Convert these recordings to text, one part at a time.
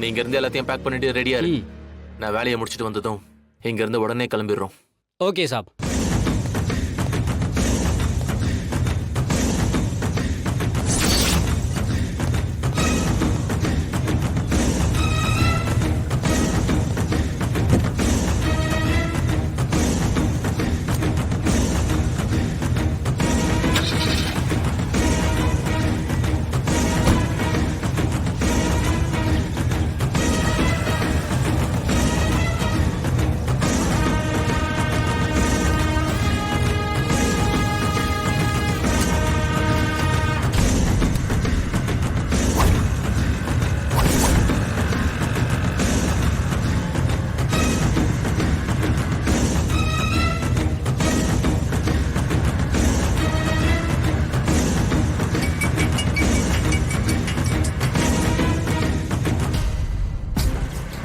நீங்க இருந்து எல்லாத்தையும் பேக் பண்ணிட்டு ரெடியா இரு. நான் வேலையை முடிச்சிட்டு வந்ததும் இங்க இருந்து உடனே கிளம்பிடுறோம். ஓகே சாப்.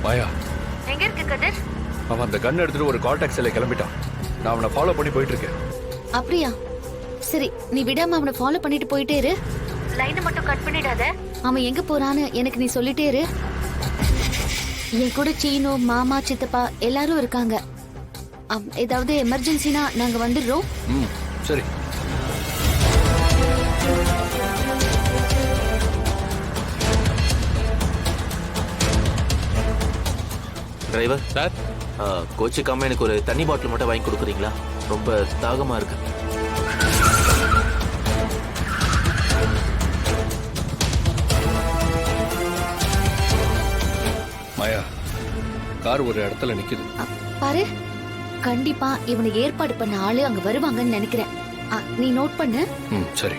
மாயா, எங்க இருக்கு கதிர்? அவன் அந்த கன் எடுத்துட்டு ஒரு கால் டாக்ஸில கிளம்பிட்டான். நான் அவனை ஃபாலோ பண்ணி போயிட்டு இருக்கேன். அப்படியா? சரி, நீ விடாம அவனை ஃபாலோ பண்ணிட்டு போயிட்டே இரு. லைனை மட்டும் கட் பண்ணிடாத. அவன் எங்க போறான்னு எனக்கு நீ சொல்லிட்டே இரு. என் கூட சீனு, மாமா, சித்தப்பா எல்லாரும் இருக்காங்க. ஏதாவது எமர்ஜென்சினா நாங்க வந்துடுறோம். சரி. டிரைவர் சார், கோச்சிக்காம எனக்கு ஒரு தண்ணி பாட்டில் மட்டும் வாங்கி கொடுக்குறீங்களா? ரொம்ப தாகமா இருக்கு. மாயா, கார் ஒரு இடத்துல நிக்குது. பாரு, கண்டிப்பா இவனை ஏற்பாடு பண்ண ஆளு அங்க வருவாங்கன்னு நினைக்கிறேன். நீ நோட் பண்ணு. சரி.